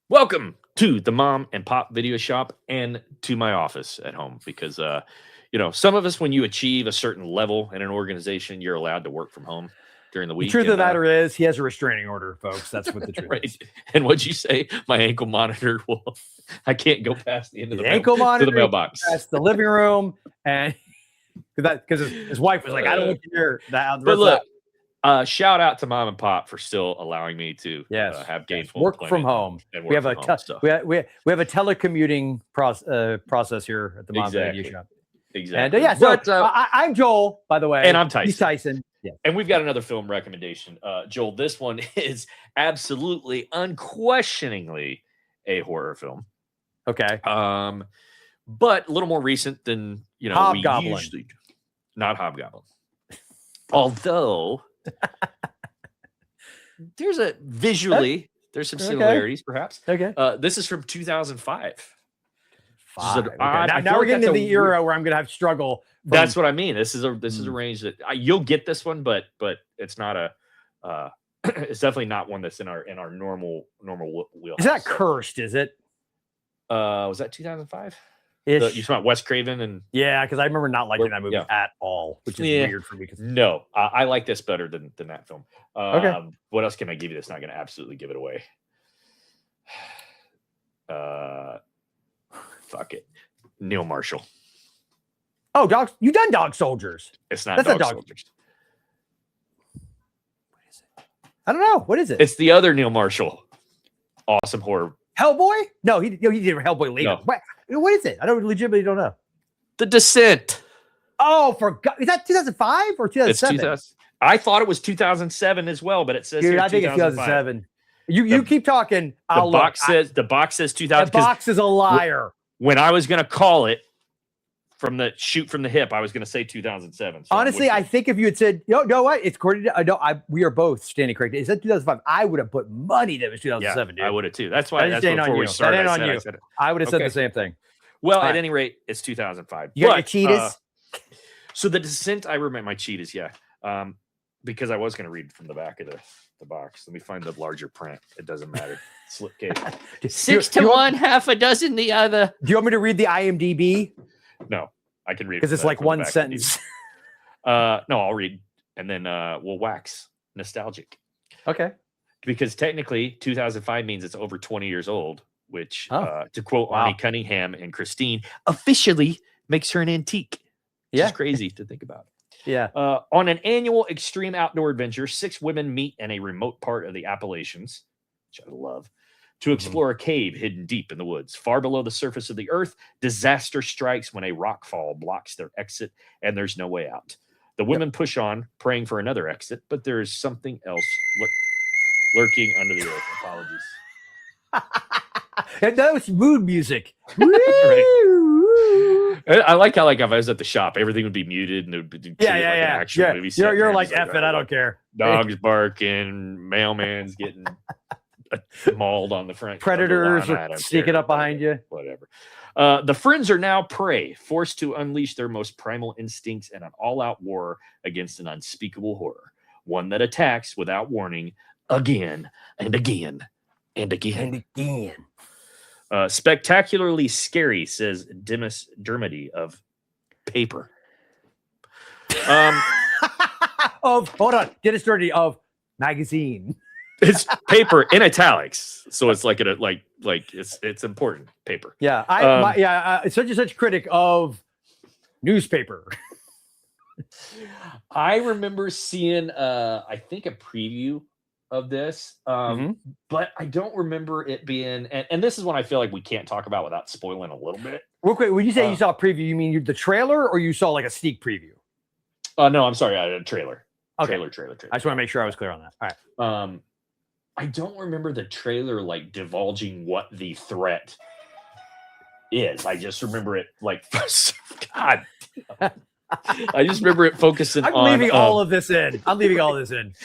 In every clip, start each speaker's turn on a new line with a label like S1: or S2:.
S1: Welcome to the Mom and Pop Video Shop and to my office at home because, some of us, when you achieve a certain level in an organization, you're allowed to work from home during the
S2: The
S1: week.
S2: truth of
S1: and,
S2: the matter is, he has a restraining order, folks. That's what the truth
S1: right.
S2: is.
S1: And what'd you say? My ankle monitor. Well, I can't go past the end of
S2: The
S1: the
S2: ankle monitor
S1: to the mailbox.
S2: That's the living room, and because his wife was like, "I don't want you near that."
S1: But look, shout out to Mom and Pop for still allowing me to have gainful
S2: work from
S1: employment
S2: home.
S1: and
S2: We
S1: work
S2: have
S1: from
S2: a
S1: home, so.
S2: we have a telecommuting process here at the Mom
S1: Exactly.
S2: Video Shop.
S1: Exactly.
S2: And so I'm Joel, by the way,
S1: and I'm Tyson.
S2: He's Tyson. Yeah.
S1: And we've got another film recommendation. Joel, this one is absolutely, unquestioningly a horror film.
S2: Okay.
S1: But a little more recent than,
S2: Hobgoblin.
S1: we usually do. Not Hobgoblin. Although there's some similarities, perhaps.
S2: Okay.
S1: This is from 2005.
S2: Now we're getting to the era where I'm going to have struggle.
S1: That's what I mean. This is a range that you'll get this one, but it's not a. It's definitely not one that's in our normal wheelhouse.
S2: Is that cursed? Is it?
S1: Was that 2005? You talking about Wes Craven and
S2: because I remember not liking that movie at all, which is weird for me.
S1: No, I like this better than that film.
S2: Okay.
S1: What else can I give you that's not going to absolutely give it away? Fuck it, Neil Marshall.
S2: Oh, Dog! You done Dog Soldiers?
S1: It's not Dog Soldiers.
S2: What is it? I don't know. What is it?
S1: It's the other Neil Marshall. Awesome horror.
S2: Hellboy? No, he did Hellboy later. No. What is it? I legitimately don't know.
S1: The Descent.
S2: Oh, is that 2005 or 2007?
S1: I thought it was 2007 as well, but it says here
S2: I think it's 2007. You keep talking.
S1: The box says 2000.
S2: The box is a liar.
S1: When I was going to call it from the hip, I was going to say 2007. So
S2: honestly, I think if you had said, no, what? It's according to, we are both standing corrected. Is that 2005? I would have put money that it was 2007, dude.
S1: I would have too. That's why before we started, I said it.
S2: I would have said the same thing.
S1: Well, at any rate, it's 2005.
S2: You got your cheetahs?
S1: So The Descent, I remember my cheetahs, because I was going to read from the back of the box. Let me find the larger print. It doesn't matter. Slipcase.
S3: 6 to 1, half a dozen the other.
S2: Do you want me to read the IMDb?
S1: No, I can read it
S2: because it's like one sentence.
S1: No, I'll read, and then we'll wax nostalgic.
S2: Okay.
S1: Because technically, 2005 means it's over 20 years old, which, to quote Arnie Cunningham and Christine, officially makes her an antique. Which is crazy to think about.
S2: Yeah.
S1: On an annual extreme outdoor adventure, 6 women meet in a remote part of the Appalachians, which I love, to explore a cave hidden deep in the woods. Far below the surface of the earth, disaster strikes when a rockfall blocks their exit and there's no way out. The women push on, praying for another exit, but there is something else lurking under the earth. Apologies.
S2: That was mood music.
S1: I like how, if I was at the shop, everything would be muted and it would be an action movie.
S2: You're like, F it, I don't care.
S1: Dogs barking, mailman's getting mauled on the front.
S2: Predators sneaking up behind you.
S1: Whatever. The friends are now prey, forced to unleash their most primal instincts in an all-out war against an unspeakable horror. One that attacks without warning again and again and again.
S2: And again.
S1: Spectacularly scary, says Demis Dermody of Paper.
S2: Hold on. Dennis Dermody of Magazine.
S1: It's Paper in italics, so it's like it's important paper.
S2: Yeah, such and such critic of newspaper.
S1: I remember seeing I think a preview of this, but I don't remember it being, and this is one I feel like we can't talk about without spoiling a little bit.
S2: Real quick, when you say you saw a preview, you mean the trailer or you saw like a sneak preview?
S1: No, I'm sorry, a trailer.
S2: Okay.
S1: Trailer.
S2: I just want to make sure I was clear on that. All
S1: right. I don't remember the trailer divulging what the threat is. I just remember it God. I just remember it focusing on.
S2: I'm leaving all of this in.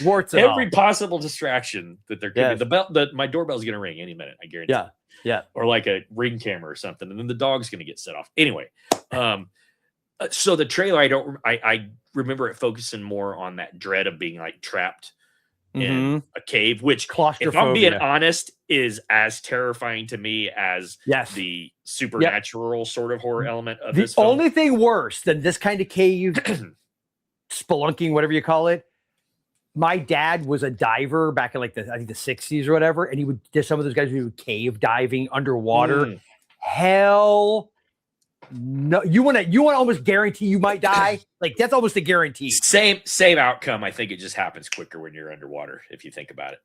S2: Warts and
S1: every possible distraction that there could be. The bell, my doorbell's going to ring any minute. I guarantee.
S2: Yeah.
S1: Or like a Ring camera or something, and then the dog's going to get set off. Anyway, so the trailer, I remember it focusing more on that dread of being trapped in a cave, which, if I'm being honest, is as terrifying to me as the supernatural sort of horror element of this film.
S2: The only thing worse than this kind of cave, spelunking, whatever you call it, my dad was a diver back in like the 60s or whatever, and there's some of those guys who do cave diving underwater. Hell no, you want to almost guarantee you might die. Like that's almost a guarantee.
S1: Same outcome. I think it just happens quicker when you're underwater, if you think about it.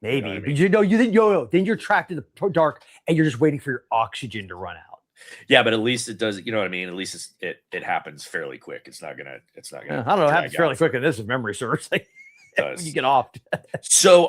S2: Maybe, you know what I mean? Then you're trapped in the dark and you're just waiting for your oxygen to run out.
S1: Yeah, but at least it does. You know what I mean? At least it happens fairly quick. It's not gonna.
S2: I don't know. It happens fairly quick in this, if memory serves. Like, when you get off.
S1: So,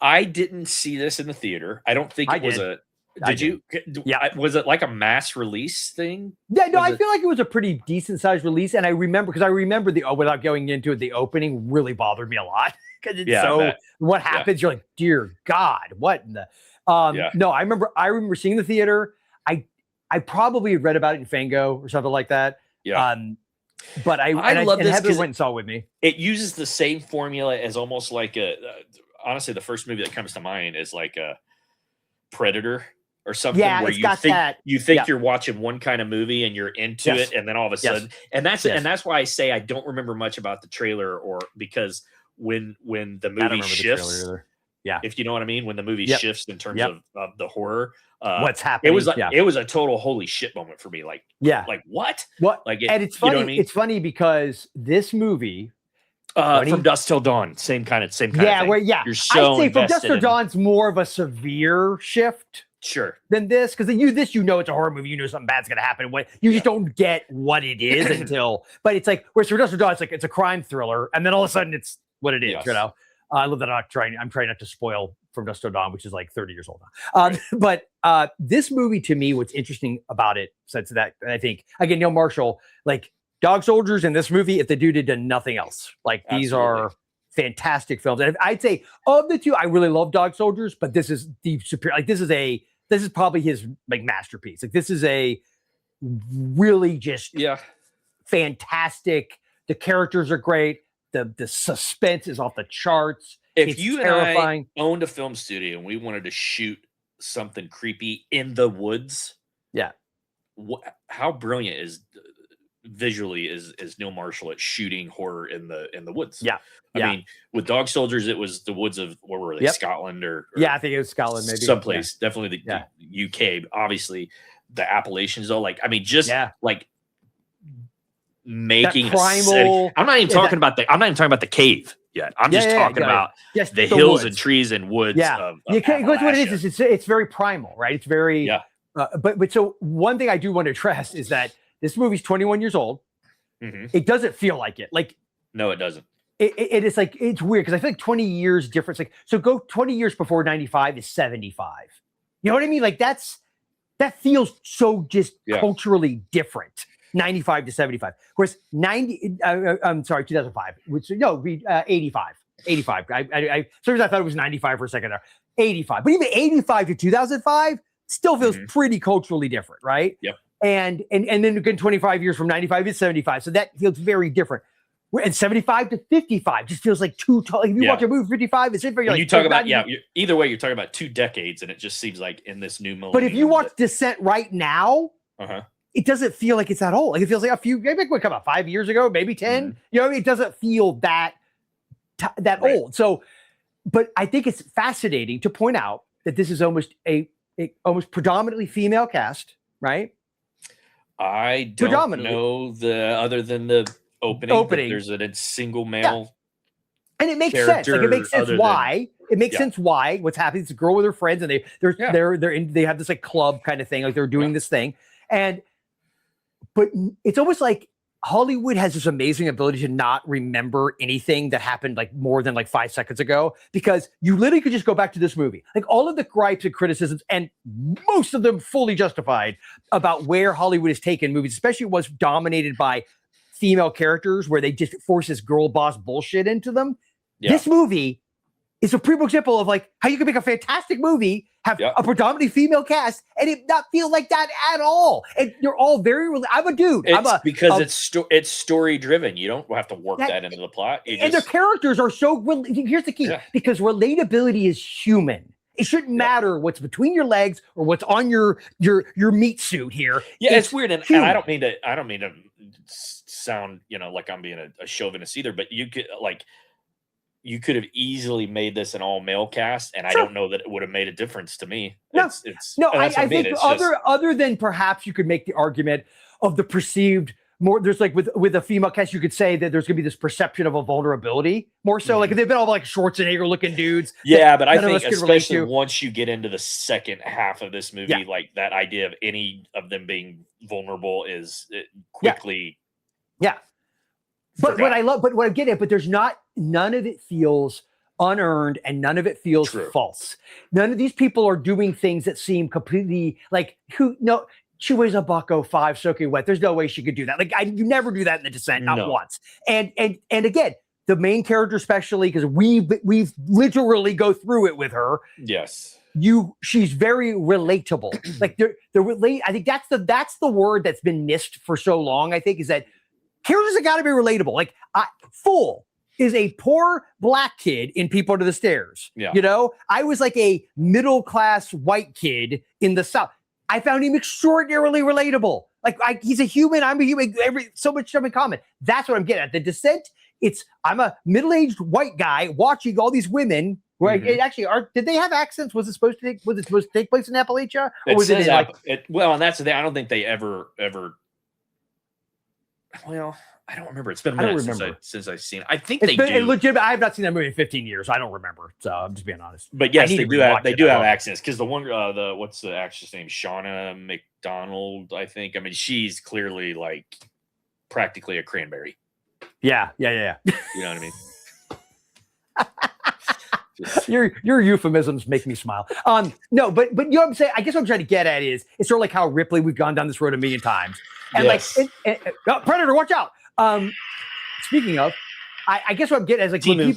S1: I didn't see this in the theater. I don't think it was a. Did you? Yeah. Was it like a mass release thing?
S2: Yeah, no, I feel like it was a pretty decent sized release. And I remember, without going into it, the opening really bothered me a lot. Because it's what happens, you're like, dear God, what in the no, I remember seeing the theater. I probably read about it in Fango or something like that.
S1: Yeah.
S2: But I love this Heather went and saw it with me.
S1: It uses the same formula as almost like honestly, the first movie that comes to mind is like a Predator or something, where you think you're watching one kind of movie and you're into it, and then all of a sudden, and that's why I say I don't remember much about the trailer, or because when the movie shifts, if you know what I mean, when the movie shifts in terms of the horror,
S2: what's happening,
S1: it was a total holy shit moment for me. Like what? Like,
S2: and it's funny. You know what I mean? It's funny because this movie.
S1: From Dusk Till Dawn, same kind of thing.
S2: You're so I'd say From Dusk Till Dawn's more of a severe shift.
S1: Sure.
S2: Than this, because it's a horror movie. You know something bad's gonna happen. You just don't get what it is until. But it's like whereas From Dusk Till Dawn, it's a crime thriller, and then all of a sudden it's what it is. You know, I love that I'm trying not to spoil From Dusk Till Dawn, which is like 30 years old now. But this movie, to me, what's interesting about it, since that, I think again, Neil Marshall, like Dog Soldiers in this movie, if the dude had done nothing else, like these are fantastic films. And I'd say of the two, I really love Dog Soldiers, but this is the superior. Like this is probably his like masterpiece. Like this is a really just fantastic. The characters are great. The suspense is off the charts.
S1: If you terrifying. And I owned a film studio and we wanted to shoot something creepy in the woods, how brilliant is visually is Neil Marshall at shooting horror in the woods? I mean, with Dog Soldiers, it was the woods of where were they? Scotland or
S2: I think it was Scotland, maybe
S1: someplace. Definitely the UK. Obviously, the Appalachians, though. Like, I mean, just like making
S2: primal.
S1: I'm not even talking about the cave yet. I'm just talking about the hills and trees and woods.
S2: Of what it is it's very primal, right? It's very but so one thing I do want to address is that this movie's 21 years old. It doesn't feel like it. Like,
S1: no, it doesn't.
S2: It is like, it's weird because I feel like 20 years difference. Like, so go 20 years before 95 is 75. You know what I mean? Like that feels so just culturally different. 95 to 75. Whereas 2005, which be 85. 85. I thought it was 95 for a second there. 85. But even 85 to 2005 still feels pretty culturally different, right?
S1: Yep.
S2: And then again, 25 years from 95 to 75. So that feels very different. And 75 to 55 just feels like too tall. If you watch a movie 55, it's very like,
S1: you talk about either way, you're talking about 2 decades, and it just seems like in this new millennium.
S2: But if you watch Descent right now, it doesn't feel like it's that old. Like it feels like maybe it would come out 5 years ago, maybe 10. You know what I mean? It doesn't feel that old. So, but I think it's fascinating to point out that this is almost a almost predominantly female cast, right?
S1: I don't know other than the opening. There's a single male.
S2: And it makes sense. Like it makes sense why. It makes sense why what's happening. It's a girl with her friends, and they have this like club kind of thing. Like they're doing this thing. But it's almost like Hollywood has this amazing ability to not remember anything that happened like more than like 5 seconds ago, because you literally could just go back to this movie. Like all of the gripes and criticisms, and most of them fully justified, about where Hollywood has taken movies, especially was dominated by female characters where they just force this girl boss bullshit into them. This movie is a primo example of like how you can make a fantastic movie, have a predominantly female cast, and it not feel like that at all. And you're all very. I'm a dude.
S1: It's story driven. You don't have to work that into the plot.
S2: And the characters are so. Here's the key: because relatability is human. It shouldn't matter what's between your legs or what's on your meat suit here.
S1: Yeah, it's weird, and I don't mean to sound like I'm being a chauvinist either, but you could have easily made this an all male cast, and I don't know that it would have made a difference to me.
S2: I think other than perhaps you could make the argument of the perceived more. There's like with a female cast, you could say that there's gonna be this perception of a vulnerability more so. Like if they've been all like Schwarzenegger looking dudes.
S1: Yeah, but I think especially once you get into the second half of this movie, like that idea of any of them being vulnerable is quickly.
S2: Yeah. But what I get it, but there's none of it feels unearned and none of it feels false. None of these people are doing things that seem completely like she weighs a $105 soaking wet. There's no way she could do that. Like you never do that in The Descent, not once. And again, the main character, especially because we've literally go through it with her.
S1: Yes.
S2: She's very relatable. Like I think that's the word that's been missed for so long, I think, is that characters have got to be relatable. Like Fool is a poor black kid in People Under the Stairs. Yeah. I was like a middle-class white kid in the South. I found him extraordinarily relatable. Like he's a human. I'm a human. So much stuff in common. That's what I'm getting at. The Descent. I'm a middle-aged white guy watching all these women. Right? It actually did they have accents? Was it supposed to take place in Appalachia? Or was it
S1: and that's the thing. I don't think they ever. Well, I don't remember. It's been a minute since I've seen it. I think they do.
S2: Legitimate. I have not seen that movie in 15 years. I don't remember. So I'm just being honest.
S1: But yes, they do have accents because the one, what's the actress name? Shauna Macdonald, I think. I mean, she's clearly like practically a cranberry.
S2: Yeah. You
S1: know what I mean?
S2: Your euphemisms make me smile. No, but you know what I'm saying? I guess what I'm trying to get at is it's sort of like how Ripley, we've gone down this road a million times. And Predator, watch out. Speaking of, I guess what I'm getting at is like when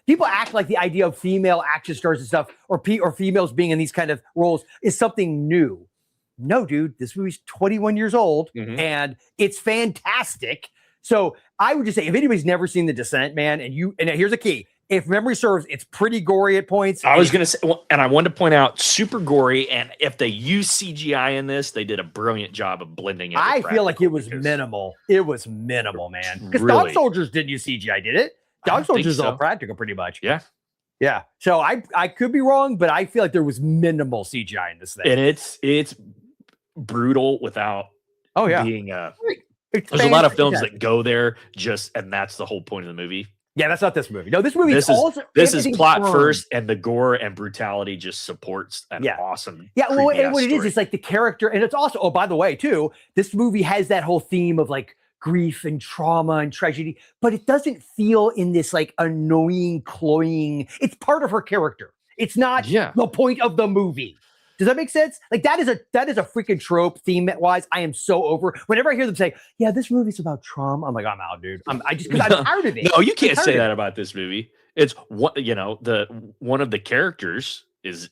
S2: people act like the idea of female action stars and stuff or females being in these kind of roles is something new. No, dude, this movie's 21 years old and it's fantastic. So I would just say if anybody's never seen The Descent, man, and here's a key. If memory serves, it's pretty gory at points.
S1: I was going to say, and I wanted to point out, super gory. And if they use CGI in this, they did a brilliant job of blending it.
S2: I feel like it was minimal. It was minimal, man. Because Dog Soldiers didn't use CGI, did it? Dog Soldiers is all practical, pretty much.
S1: Yeah.
S2: Yeah. So I could be wrong, but I feel like there was minimal CGI in this thing.
S1: And it's brutal without being there's a lot of films that go there and that's the whole point of the movie.
S2: Yeah, that's not this movie. No, this movie
S1: this is plot first, and the gore and brutality just supports an awesome.
S2: Yeah, well, and what it is, it's like the character, and it's also, oh, by the way, too, this movie has that whole theme of like grief and trauma and tragedy, but it doesn't feel in this like annoying, cloying. It's part of her character. It's not the point of the movie. Does that make sense? Like that is a freaking trope theme wise. I am so over. Whenever I hear them say, "Yeah, this movie's about trauma," I'm like, I'm out, dude. I'm tired of it.
S1: No, you can't say that about this movie. It's one of the characters is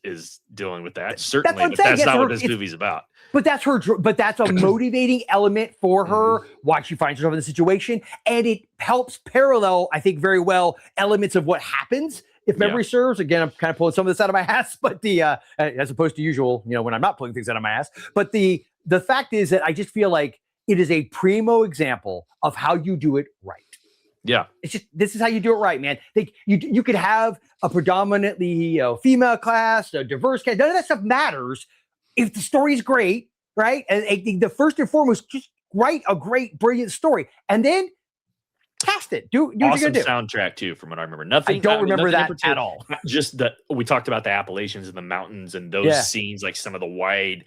S1: dealing with that certainly, but that's not what this movie's about.
S2: But that's a motivating element for her why she finds herself in the situation, and it helps parallel, I think, very well elements of what happens. If memory serves, again, I'm kind of pulling some of this out of my ass, but as opposed to usual, when I'm not pulling things out of my ass. But the fact is that I just feel like it is a primo example of how you do it right.
S1: Yeah,
S2: it's just this is how you do it right, man. You could have a predominantly female cast, a diverse cast. None of that stuff matters if the story's great, right? And the first and foremost, just write a great, brilliant story, and then cast it. Do what you're gonna do.
S1: Soundtrack too, from what I remember. Nothing.
S2: I don't remember that at all.
S1: Just that we talked about the Appalachians and the mountains and those scenes, like some of the wide,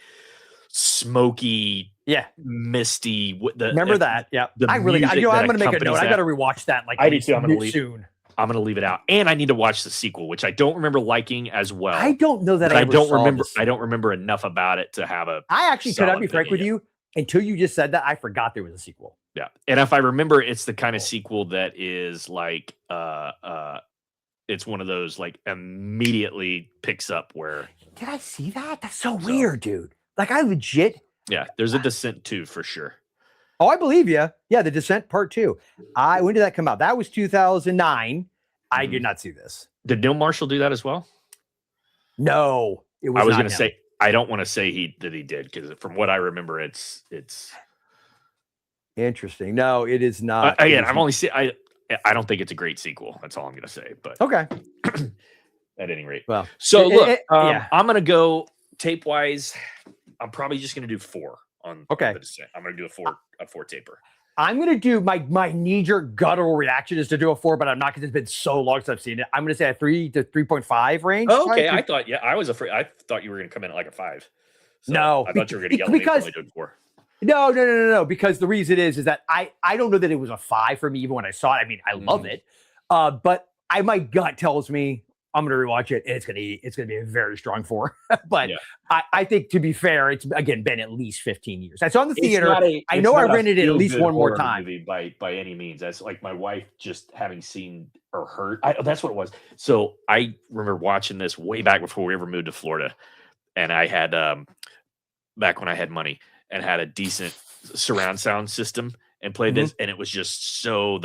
S1: smoky, misty.
S2: Remember that? Yeah. I really. I'm gonna make a note. I gotta rewatch that. Like
S1: I do too. I'm gonna leave
S2: soon.
S1: I'm gonna leave it out, and I need to watch the sequel, which I don't remember liking as well.
S2: I don't know that
S1: I don't remember. I don't remember enough about it to have a.
S2: I actually could I be frank with you? Until you just said that, I forgot there was a sequel.
S1: Yeah. And if I remember, it's the kind of sequel that is like it's one of those like immediately picks up where.
S2: Did I see that? That's so weird, dude. Like I legit.
S1: Yeah, there's a Descent 2 for sure.
S2: Oh, I believe you. Yeah, The Descent Part 2. When did that come out? That was 2009. I did not see this.
S1: Did Neil Marshall do that as well?
S2: No, it was.
S1: I was going to say I don't want to say he did because from what I remember, it's
S2: interesting. No, it is not.
S1: Again, I've only seen. I don't think it's a great sequel. That's all I'm going to say. But
S2: okay.
S1: At any rate,
S2: well,
S1: so look, I'm going to go tape wise. I'm probably just going to do 4 on.
S2: Okay.
S1: The Descent. I'm going to do a 4 taper.
S2: I'm going to do my knee-jerk guttural reaction is to do a 4, but I'm not because it's been so long since I've seen it. I'm going to say a 3 to 3.5 range.
S1: Oh, okay. I thought, I was afraid. I thought you were going to come in at like a 5. So
S2: no.
S1: I thought you were going to yell at me for only doing 4.
S2: No. Because the reason is that I don't know that it was a 5 for me even when I saw it. I mean, I love it. But my gut tells me I'm going to rewatch it, and it's going to be a very strong 4. But I think, to be fair, it's again been at least 15 years. I saw in the theater. I know I rented it at least one more time.
S1: Movie by any means. That's like my wife just having seen or heard. That's what it was. So I remember watching this way back before we ever moved to Florida, and I had back when I had money and had a decent surround sound system and played this, and it was just so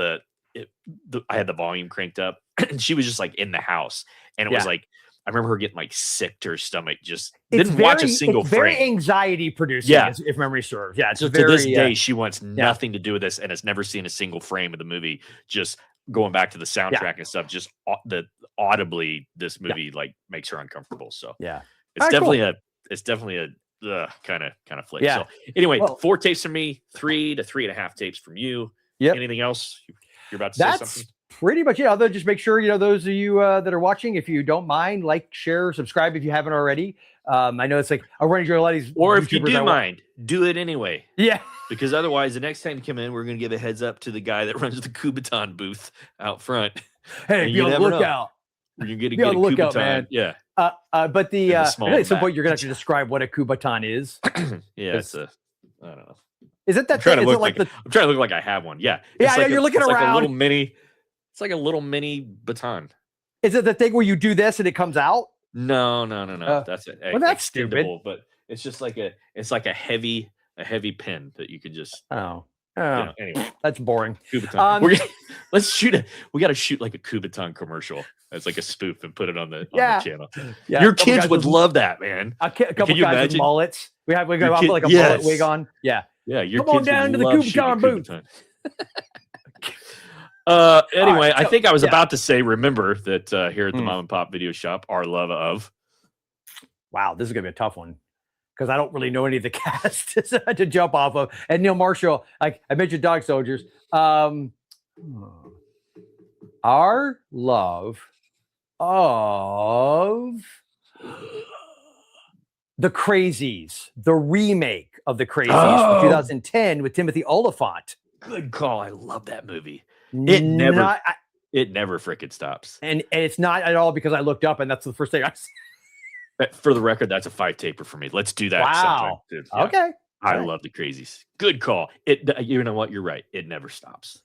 S1: I had the volume cranked up, and she was just like in the house, and it was like I remember her getting like sick to her stomach. Just didn't watch a single frame.
S2: Very anxiety producing, if memory serves. Yeah,
S1: so to this day, she wants nothing to do with this, and has never seen a single frame of the movie. Just going back to the soundtrack and stuff, just audibly, this movie like makes her uncomfortable. So it's definitely a kind of flick. So anyway, 4 tapes from me, 3 to 3.5 tapes from you. Anything else you're about to say something?
S2: Pretty much it. Although just make sure, those of you that are watching, if you don't mind, like, share, subscribe if you haven't already. I know it's like a running joke. A lot of these,
S1: or if you do mind, do it anyway.
S2: Yeah,
S1: because otherwise, the next time you come in, we're going to give a heads up to the guy that runs the Kubaton booth out front.
S2: Hey, be on the lookout.
S1: You're going to get a Kubaton, man. Yeah.
S2: But at some point, you're going to have to describe what a Kubaton is.
S1: Yeah, it's I don't know.
S2: Is it that?
S1: I'm trying to look like I have one. Yeah.
S2: Yeah, you're looking around.
S1: Like a little mini. It's like a little mini baton.
S2: Is it the thing where you do this and it comes out?
S1: No. That's it.
S2: Well, that's stupid.
S1: But it's just like a heavy pin that you could just.
S2: Anyway, that's boring.
S1: Kubaton. We got to shoot like a Kubaton commercial as like a spoof and put it on the channel. Yeah, your kids would love that, man.
S2: A couple guys with mullets. We go out like a mullet wig on. Yeah.
S1: Yeah, your
S2: come on down to the Kubaton booth.
S1: Anyway, I think I was about to say, remember that here at the Mom and Pop Video Shop, our love of.
S2: Wow, this is gonna be a tough one because I don't really know any of the cast to jump off of. And Neil Marshall, like I mentioned, Dog Soldiers. Our love of The Crazies, the remake of The Crazies from 2010 with Timothy Oliphant.
S1: Good call. I love that movie. It never frickin' stops.
S2: And it's not at all because I looked up and that's the first thing I see.
S1: For the record, that's a 5 taper for me. Let's do that.
S2: Wow.
S1: Yeah.
S2: Okay.
S1: I love The Crazies. Good call. You know what? You're right. It never stops.